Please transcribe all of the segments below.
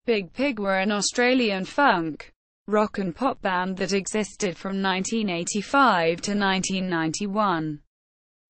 Big Pig were an Australian funk, rock and pop band that existed from 1985 to 1991.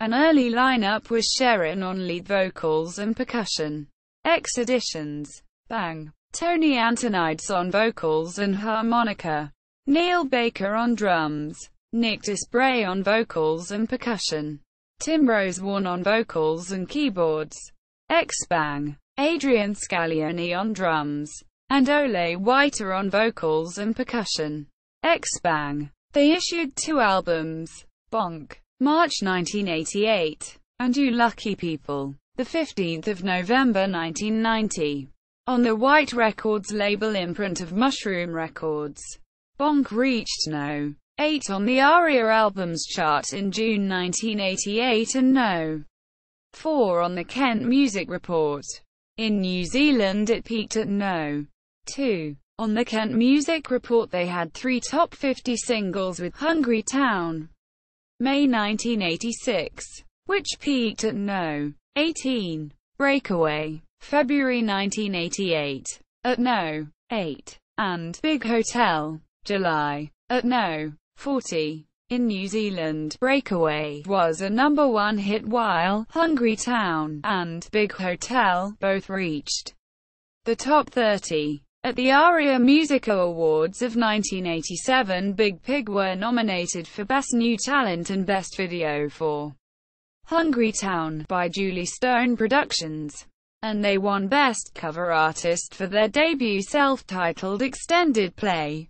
An early lineup was Sherine on lead vocals and percussion. X-Editions. Bang. Tony Antonaides on vocals and harmonica. Neil Baker on drums. Nick Disbray on vocals and percussion. Tim Rosewarne on vocals and keyboards. X-Bang. Adrian Scaglione on drums. And Oleh Witer on vocals and percussion. X-Bang. They issued 2 albums, Bonk, March 1988, and You Lucky People, the 15th of November 1990, on the White Records label imprint of Mushroom Records. Bonk reached No. 8 on the ARIA Albums Chart in June 1988 and No. 4 on the Kent Music Report. In New Zealand it peaked at No. 2. On the Kent Music Report they had 3 top 50 singles with Hungry Town, May 1986, which peaked at No. 18. Breakaway, February 1988, at No. 8. And Big Hotel, July, at No. 40. In New Zealand, Breakaway was a #1 hit while Hungry Town and Big Hotel both reached the top 30. At the ARIA Music Awards of 1987, Big Pig were nominated for Best New Talent and Best Video for Hungry Town by Julie Stone Productions, and they won Best Cover Artist for their debut self-titled extended play,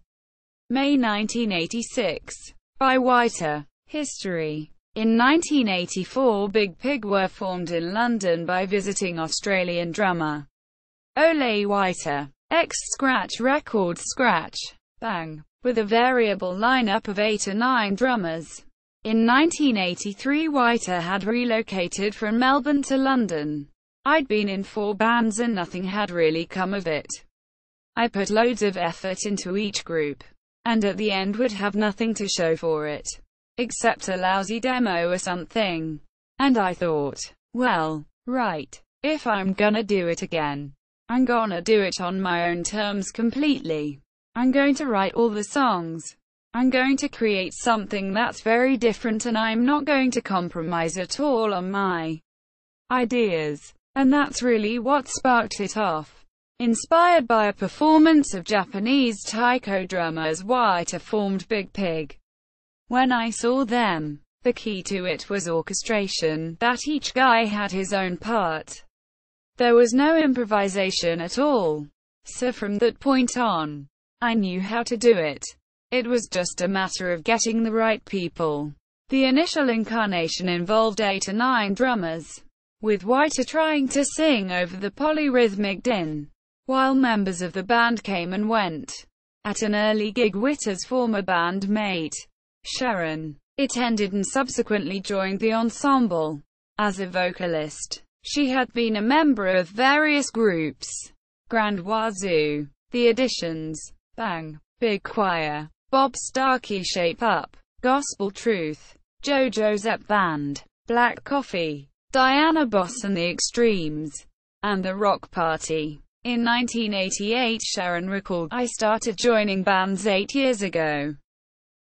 May 1986, by Witer. History. In 1984, Big Pig were formed in London by visiting Australian drummer Oleh Witer. Scratch Records Scratch. Bang. With a variable lineup of 8 or 9 drummers. In 1983 Witer had relocated from Melbourne to London. I'd been in 4 bands and nothing had really come of it. I put loads of effort into each group, and at the end would have nothing to show for it, except a lousy demo or something. And I thought, well, right, if I'm gonna do it again, I'm gonna do it on my own terms completely. I'm going to write all the songs. I'm going to create something that's very different and I'm not going to compromise at all on my ideas. And that's really what sparked it off. Inspired by a performance of Japanese taiko drummers, Witer formed Big Pig. When I saw them, the key to it was orchestration, that each guy had his own part. There was no improvisation at all. So from that point on, I knew how to do it. It was just a matter of getting the right people. The initial incarnation involved 8 or 9 drummers, with Witer trying to sing over the polyrhythmic din, while members of the band came and went. At an early gig, Witer's former bandmate, Sherine, attended and subsequently joined the ensemble as a vocalist. She had been a member of various groups: Grand Wazoo, The Additions, Bang, Big Choir, Bob Starkey, Shape Up, Gospel Truth, JoJo Zepp Band, Black Coffee, Diana Boss and the Extremes, and The Rock Party. In 1988, Sherine recalled, I started joining bands 8 years ago.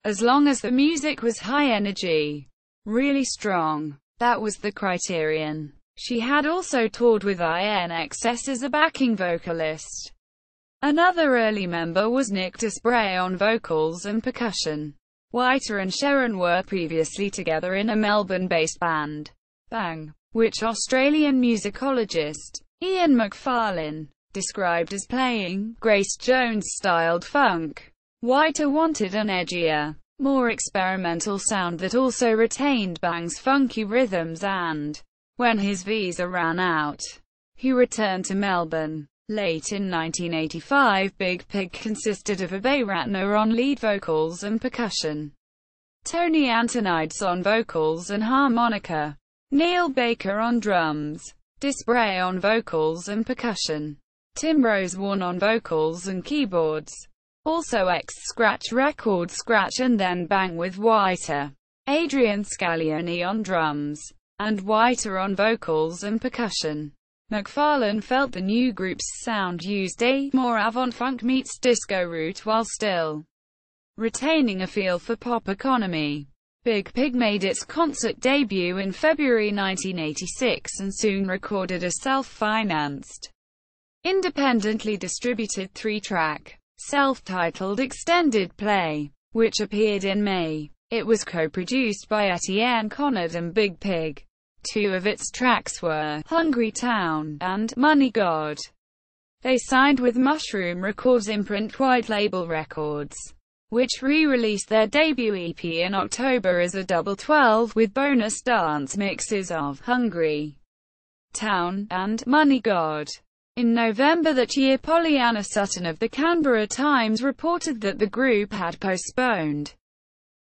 As long as the music was high energy, really strong, that was the criterion. She had also toured with INXS as a backing vocalist. Another early member was Nick Disbray on vocals and percussion. Witer and Sherine were previously together in a Melbourne-based band, Bang, which Australian musicologist Ian McFarlane described as playing Grace Jones-styled funk. Witer wanted an edgier, more experimental sound that also retained Bang's funky rhythms, and when his visa ran out, he returned to Melbourne. Late in 1985, Big Pig consisted of Abhay Ratner on lead vocals and percussion, Tony Antonaides on vocals and harmonica, Neil Baker on drums, Disbray on vocals and percussion, Tim Rosewarne on vocals and keyboards. Also Scratch Records Scratch, and then Bang with Witer, Adrian Scaglione on drums, and Witer on vocals and percussion. McFarlane felt the new group's sound used a more avant-funk meets disco route while still retaining a feel for pop economy. Big Pig made its concert debut in February 1986 and soon recorded a self-financed, independently distributed three-track, self-titled extended play, which appeared in May. It was co-produced by Etienne Conard and Big Pig. Two of its tracks were Hungry Town and Money God. They signed with Mushroom Records imprint White Label Records, which re-released their debut EP in October as a double 12 with bonus dance mixes of Hungry Town and Money God. In November that year, Pollyanna Sutton of the Canberra Times reported that the group had postponed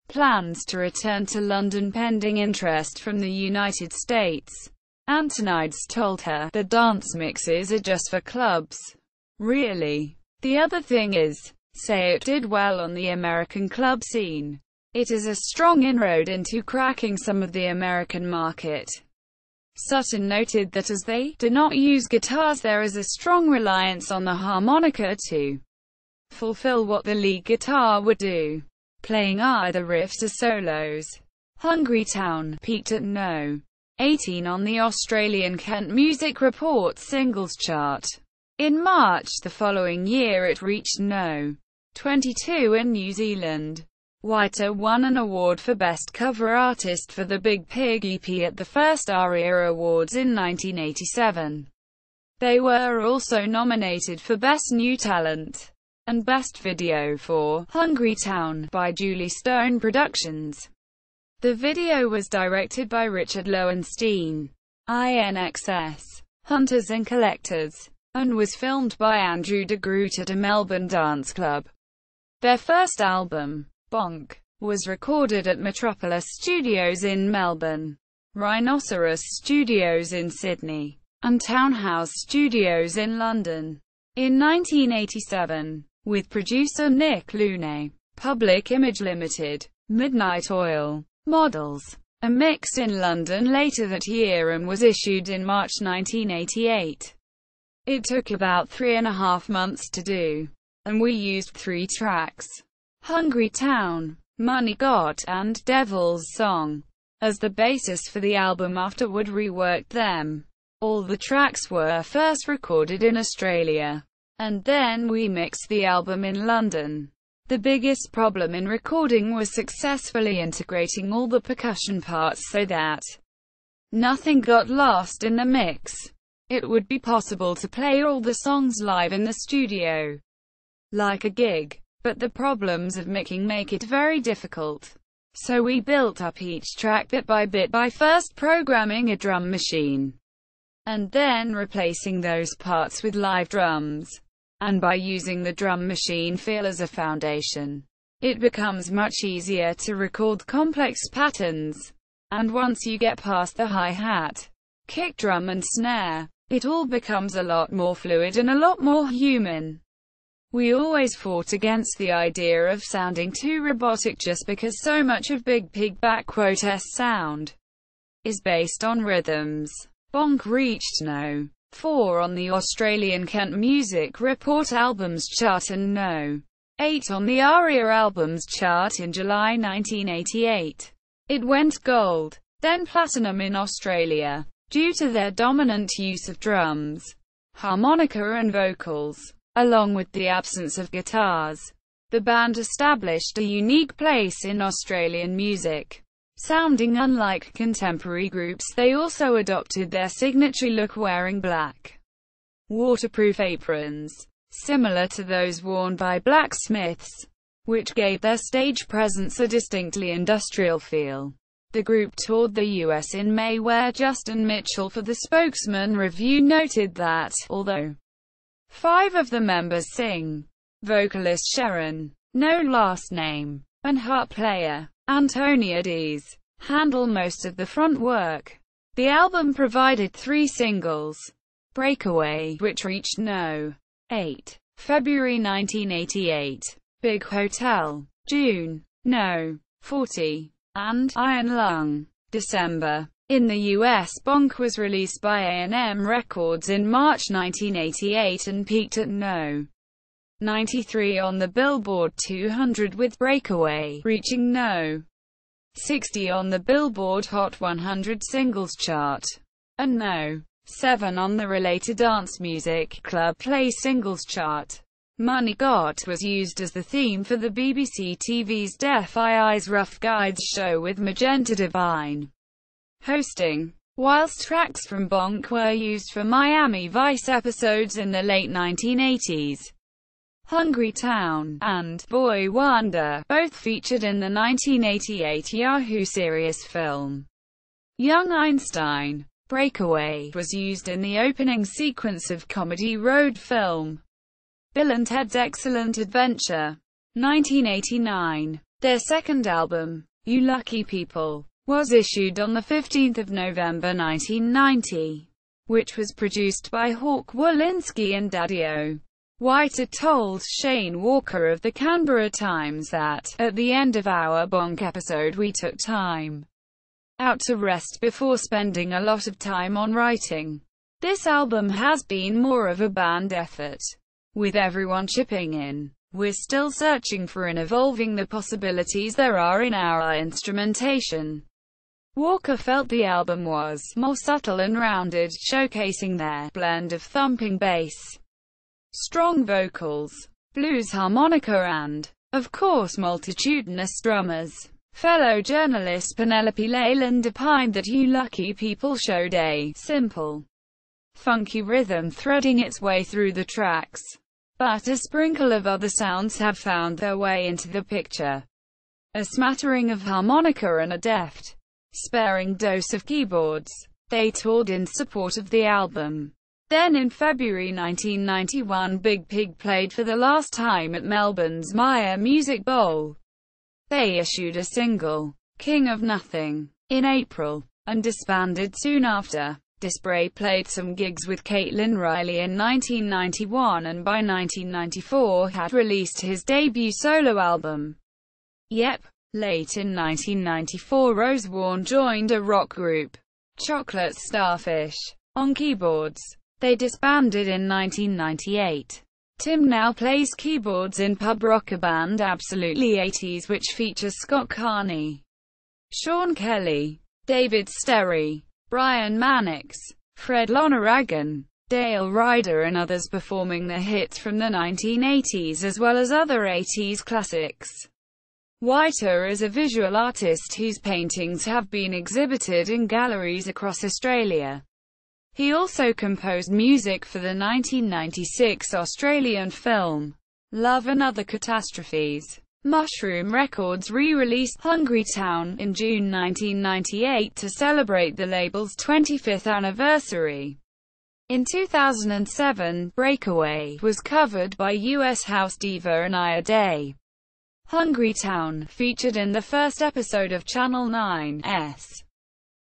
plans to return to London pending interest from the United States. Antonaides told her, "The dance mixes are just for clubs. Really. The other thing is, say it did well on the American club scene. It is a strong inroad into cracking some of the American market." Sutton noted that as they do not use guitars, there is a strong reliance on the harmonica to fulfill what the lead guitar would do, playing either riffs or solos. Hungry Town peaked at No. 18 on the Australian Kent Music Report singles chart. In March the following year it reached No. 22 in New Zealand. Witer won an award for Best Cover Artist for the Big Pig EP at the first ARIA Awards in 1987. They were also nominated for Best New Talent and Best Video for Hungry Town by Julie Stone Productions. The video was directed by Richard Lowenstein, INXS, Hunters and Collectors, and was filmed by Andrew de Groot at a Melbourne dance club. Their first album, Bonk, was recorded at Metropolis Studios in Melbourne, Rhinoceros Studios in Sydney, and Townhouse Studios in London. In 1987, with producer Nick Looney, Public Image Limited, Midnight Oil, Models, a mix in London later that year and was issued in March 1988. It took about 3.5 months to do, and we used 3 tracks, Hungry Town, Money God, and Devil's Song, as the basis for the album. Afterward reworked them. All the tracks were first recorded in Australia, and then we mixed the album in London. The biggest problem in recording was successfully integrating all the percussion parts so that nothing got lost in the mix. It would be possible to play all the songs live in the studio, like a gig, but the problems of mixing make it very difficult. So we built up each track bit by first programming a drum machine, and then replacing those parts with live drums. And by using the drum machine feel as a foundation, it becomes much easier to record complex patterns. And once you get past the hi-hat, kick drum and snare, it all becomes a lot more fluid and a lot more human. We always fought against the idea of sounding too robotic just because so much of Big Pig *S sound is based on rhythms. Bonk reached No. 4 on the Australian Kent Music Report Albums Chart and No. 8 on the ARIA Albums Chart in July 1988. It went gold, then platinum in Australia, due to their dominant use of drums, harmonica and vocals, along with the absence of guitars. The band established a unique place in Australian music. Sounding unlike contemporary groups, they also adopted their signature look, wearing black, waterproof aprons, similar to those worn by blacksmiths, which gave their stage presence a distinctly industrial feel. The group toured the US in May, where Justin Mitchell for the Spokesman Review noted that, although 5 of the members sing, vocalist Sherine, no last name, and harp player Antonaides handle most of the front work. The album provided 3 singles. Breakaway, which reached No. 8, February 1988, Big Hotel, June, No. 40, and Iron Lung, December. In the US, Bonk was released by A&M Records in March 1988 and peaked at No. 93 on the Billboard 200 with Breakaway, reaching No. 60 on the Billboard Hot 100 Singles Chart, and No. 7 on the related Dance Music Club Play Singles Chart. Money Got was used as the theme for the BBC TV's Deaf Eyes Rough Guides show with Magenta Divine hosting, whilst tracks from Bonk were used for Miami Vice episodes in the late 1980s. Hungry Town and Boy Wonder both featured in the 1988 Yahoo series film Young Einstein. Breakaway was used in the opening sequence of comedy road film Bill and Ted's Excellent Adventure, 1989. Their second album, You Lucky People, was issued on 15 November 1990, which was produced by Hawk Wolinski and Daddy-O. Witer told Shane Walker of the Canberra Times that, "At the end of our Bonk episode we took time out to rest before spending a lot of time on writing. This album has been more of a band effort, with everyone chipping in. We're still searching for and evolving the possibilities there are in our instrumentation." Walker felt the album was more subtle and rounded, showcasing their blend of thumping bass, strong vocals, blues harmonica and, of course, multitudinous drummers. Fellow journalist Penelope Leyland opined that You Lucky People showed a simple, funky rhythm threading its way through the tracks, but a sprinkle of other sounds have found their way into the picture. A smattering of harmonica and a deft, sparing dose of keyboards. They toured in support of the album. Then in February 1991, Big Pig played for the last time at Melbourne's Myer Music Bowl. They issued a single, King of Nothing, in April, and disbanded soon after. Disbray played some gigs with Caitlin Riley in 1991 and by 1994 had released his debut solo album, Yep. Late in 1994, Rosewarne joined a rock group, Chocolate Starfish, on keyboards. They disbanded in 1998. Tim now plays keyboards in pub rocker band Absolutely 80s, which features Scott Carney, Sean Kelly, David Sterry, Brian Mannix, Fred Lonergan, Dale Ryder and others, performing the hits from the 1980s as well as other 80s classics. Witer is a visual artist whose paintings have been exhibited in galleries across Australia. He also composed music for the 1996 Australian film, Love and Other Catastrophes. Mushroom Records re-released Hungry Town in June 1998 to celebrate the label's 25th anniversary. In 2007, Breakaway was covered by US house diva Anaya Day. Hungry Town featured in the first episode of Channel 9's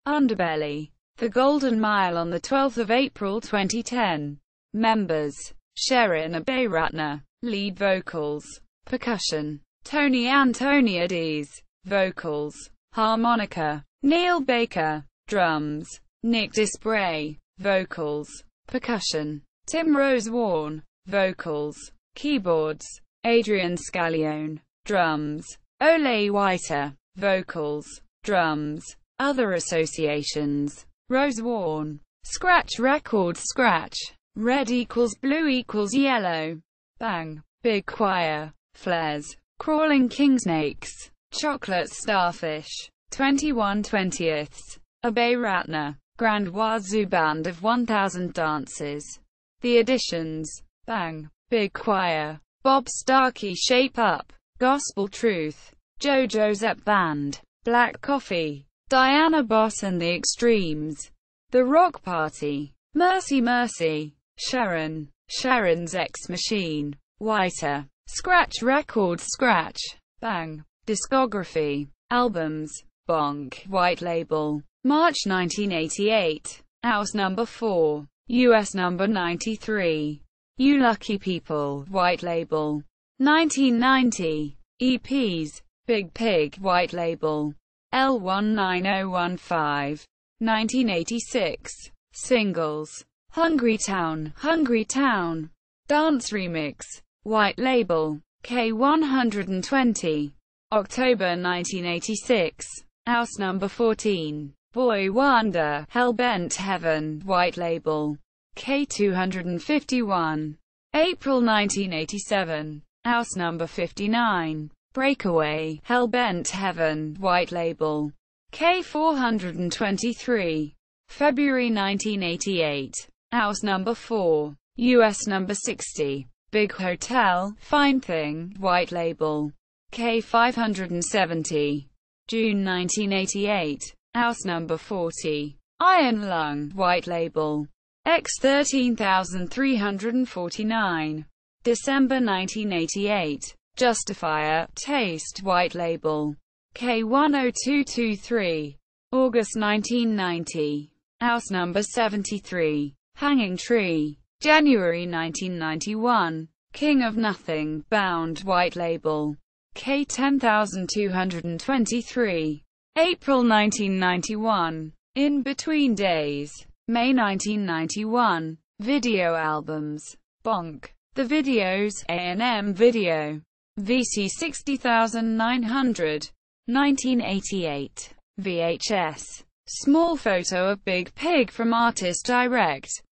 Underbelly, The Golden Mile on 12 April 2010. Members: Sherine Abayratner, lead vocals, percussion, Tony Antonaides, vocals, harmonica, Neil Baker, drums, Nick Disbray, vocals, percussion, Tim Rosewarne, vocals, keyboards, Adrian Scaglione, drums, Oleh Witer, vocals, drums. Other associations: Rosewarne, Scratch Records, Scratch, Red equals Blue equals Yellow, Bang, Big Choir, Flares, Crawling Kingsnakes, Chocolate Starfish, 21/20, Abayratner, Grand Wazoo Band of 1000 Dances, The Additions, Bang, Big Choir, Bob Starkey, Shape Up, Gospel Truth, JoJo Zepp Band, Black Coffee, Diana Boss and the Extremes, The Rock Party, Mercy Mercy, Sharon, Sharon's X Machine, Witer, Scratch Records, Scratch, Bang, Discography, Albums, Bonk, White Label, March 1988, House Number 4, US Number 93, You Lucky People, White Label, 1990, EPs, Big Pig, White Label, L19015, 1986. Singles: Hungry Town, Hungry Town, Dance Remix, White Label, K120. October 1986. House number 14. Boy Wonder, Hellbent Heaven, White Label, K251. April 1987. House number 59. Breakaway, Hellbent Heaven, White Label, K423. February 1988. House number 4. US number 60. Big Hotel, Fine Thing, White Label, K570. June 1988. House number 40. Iron Lung, White Label, X13349. December 1988. Justifier, Taste, White Label, K10223. August 1990. House number 73. Hanging Tree. January 1991. King of Nothing, Bound, White Label, K10223. April 1991. In Between Days. May 1991. Video albums. Bonk. The Videos, A&M Video, VC 60900. 1988. VHS. Small photo of Big Pig from Artist Direct.